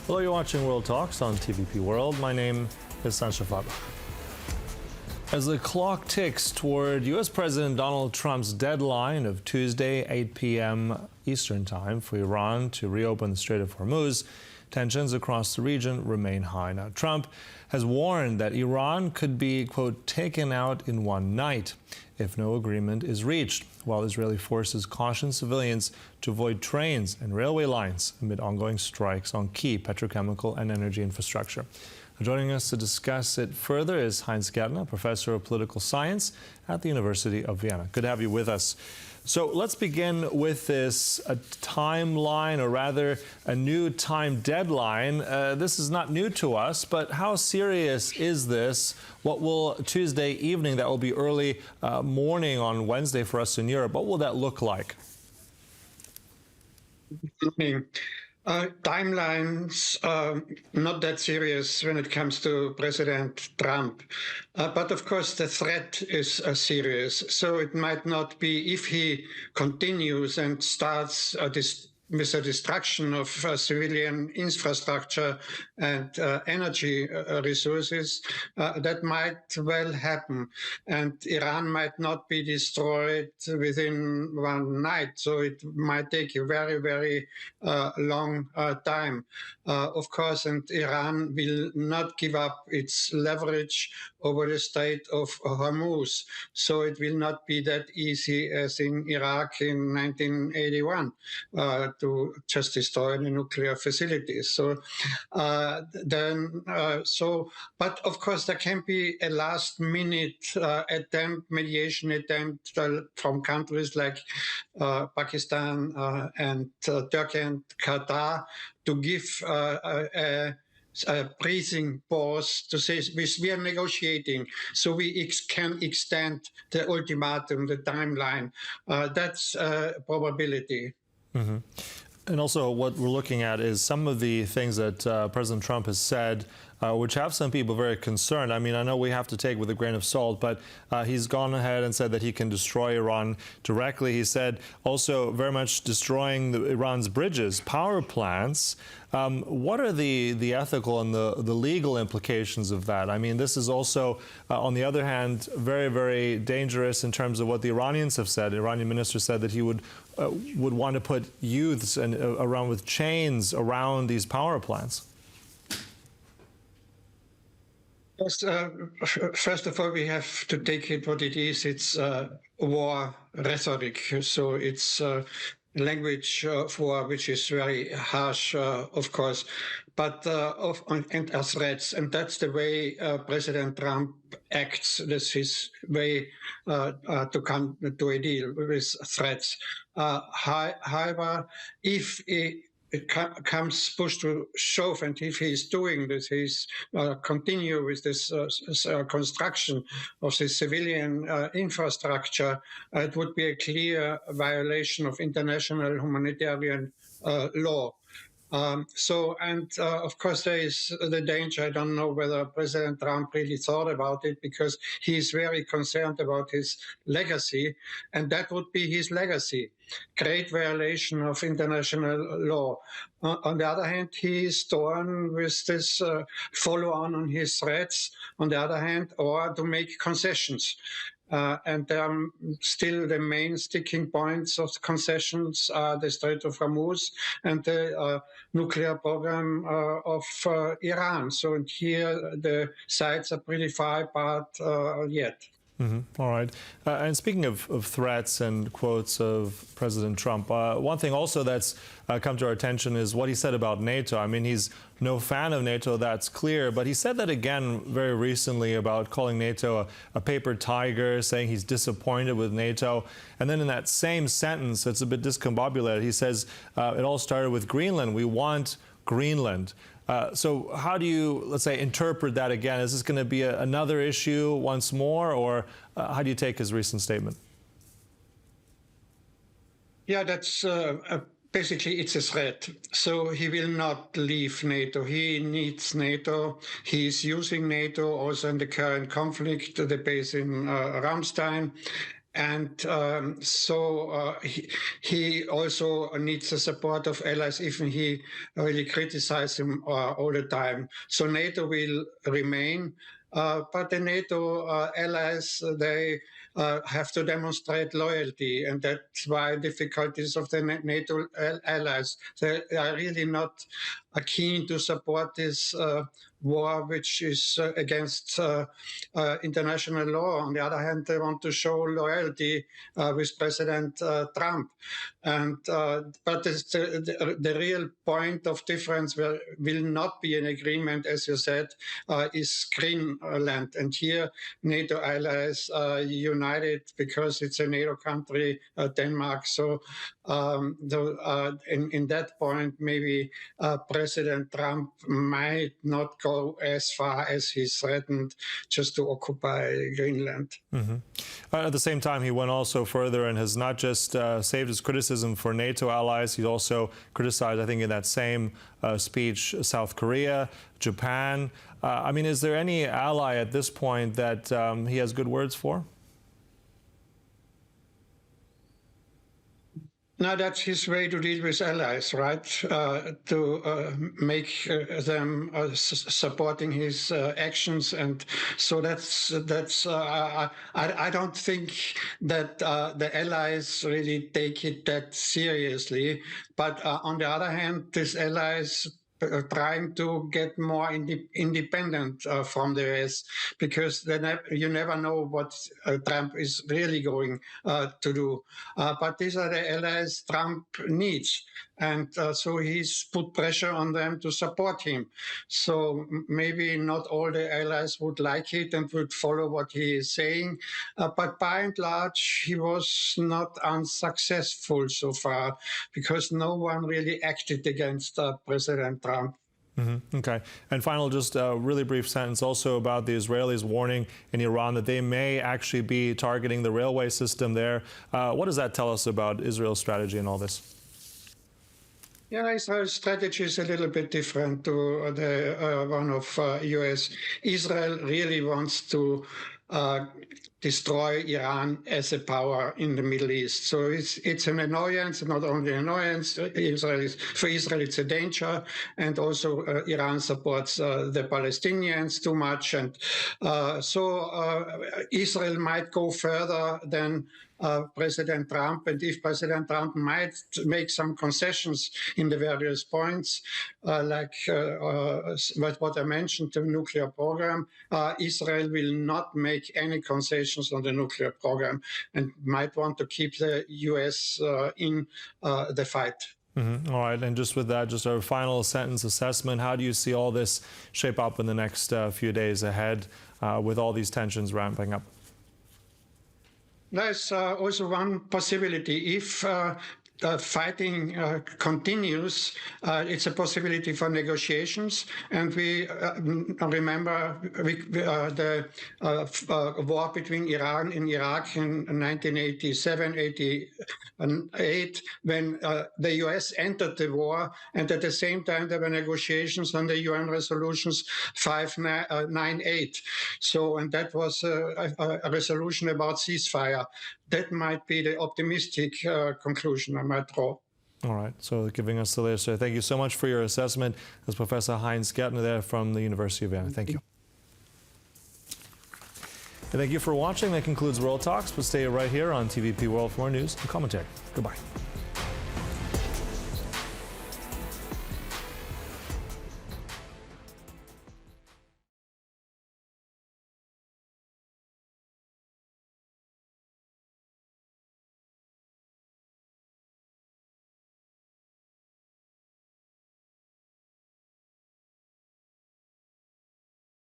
Hello, you're watching World Talks on TVP World. My name is Sascha Fahrbach. As the clock ticks toward U.S. President Donald Trump's deadline of Tuesday, 8 p.m. Eastern Time for Iran to reopen the Strait of Hormuz, tensions across the region remain high. Now, Trump has warned that Iran could be, quote, taken out in one night if no agreement is reached, while Israeli forces caution civilians to avoid trains and railway lines amid ongoing strikes on key petrochemical and energy infrastructure. Joining us to discuss it further is Heinz Gärtner, professor of political science at the University of Vienna. Good to have you with us. So let's begin with this timeline, or rather a new time deadline. This is not new to us, but how serious is this? What will Tuesday evening, that will be early morning on Wednesday for us in Europe, what will that look like? Timelines are not that serious when it comes to President Trump. But of course, the threat is serious. So it might not be, if he continues and starts with the destruction of civilian infrastructure and energy resources, that might well happen. And Iran might not be destroyed within one night. So it might take a very, very long time. Of course, and Iran will not give up its leverage over the Strait of Hormuz. So it will not be that easy as in Iraq in 1981. To just destroy the nuclear facilities. So but of course there can be a last-minute mediation attempt from countries like Pakistan and Turkey and Qatar to give a breathing pause to say we are negotiating, so we can extend the ultimatum, the timeline. That's a probability. Mm-hmm. And also what we're looking at is some of the things that President Trump has said, which have some people very concerned. I mean, I know we have to take with a grain of salt, but he's gone ahead and said that he can destroy Iran directly. He said also very much destroying Iran's bridges, power plants. What are the ethical and the legal implications of that? I mean, this is also, on the other hand, very, very dangerous in terms of what the Iranians have said. The Iranian minister said that he would want to put youths around with chains around these power plants. First of all, we have to take it what it is. It's war rhetoric. So it's language of war, which is very harsh, of course, but and as threats. And that's the way President Trump acts. That's his way to come to a deal with threats. However, if it comes push to shove, and if he's doing this, he's continue with this construction of the civilian infrastructure, it would be a clear violation of international humanitarian law. Of course, there is the danger. I don't know whether President Trump really thought about it, because he's very concerned about his legacy, and that would be his legacy. Great violation of international law. On the other hand, he is torn with this follow-on his threats, on the other hand, or to make concessions. And still the main sticking points of the concessions are the Strait of Hormuz and the nuclear program of Iran. So here the sides are pretty far apart yet. Mm-hmm. All right. And speaking of threats and quotes of President Trump, one thing also that's come to our attention is what he said about NATO. I mean, he's no fan of NATO, that's clear, but he said that again very recently about calling NATO a paper tiger, saying he's disappointed with NATO. And then in that same sentence, it's a bit discombobulated, he says it all started with Greenland. We want Greenland. So how do you, let's say, interpret that again? Is this going to be another issue once more, or how do you take his recent statement? Yeah, that's basically it's a threat. So he will not leave NATO. He needs NATO. He is using NATO also in the current conflict, the base in Ramstein. And he also needs the support of allies, even he really criticizes him all the time. So NATO will remain, but the NATO allies, they have to demonstrate loyalty, and that's why difficulties of the NATO allies. They are really not keen to support this war, which is against international law. On the other hand, they want to show loyalty with President Trump. And but the real point of difference will not be an agreement, as you said, is Greenland. And here, NATO allies are united because it's a NATO country, Denmark. So in that point, maybe President Trump might not go as far as he threatened, just to occupy Greenland. Mm-hmm. At the same time, he went also further and has not just saved his criticism for NATO allies, he's also criticized, I think, in that same speech, South Korea, Japan. I mean, is there any ally at this point that he has good words for? No, that's his way to deal with allies, right? To make them supporting his actions, and so that's. I don't think that the allies really take it that seriously. But on the other hand, these allies trying to get more independent from the US, because you never know what Trump is really going to do. But these are the allies Trump needs. And so he's put pressure on them to support him. So maybe not all the allies would like it and would follow what he is saying. But by and large, he was not unsuccessful so far, because no one really acted against President Trump. Mm-hmm. Okay. And final, just a really brief sentence also about the Israelis warning in Iran that they may actually be targeting the railway system there. What does that tell us about Israel's strategy in all this? Yeah, Israel's strategy is a little bit different to the one of US. Israel really wants to destroy Iran as a power in the Middle East. So it's an annoyance, not only an annoyance. For Israel, it's a danger, and also Iran supports the Palestinians too much, and so Israel might go further than President Trump, and if President Trump might make some concessions in the various points, like what I mentioned, the nuclear program, Israel will not make any concessions on the nuclear program and might want to keep the US in the fight. Mm-hmm. All right, and just with that, just our final sentence assessment, how do you see all this shape up in the next few days ahead with all these tensions ramping up? There's also one possibility. If fighting continues, it's a possibility for negotiations. And we remember the war between Iran and Iraq in 1987-88, when the US entered the war, and at the same time there were negotiations on the UN resolutions 598. So, and that was a resolution about ceasefire. That might be the optimistic conclusion I might draw. All right, so giving us the latest. So thank you so much for your assessment. That's Professor Heinz Gärtner there from the University of Vienna. Thank you. And thank you for watching. That concludes World Talks, but stay right here on TVP World for more news and commentary. Goodbye.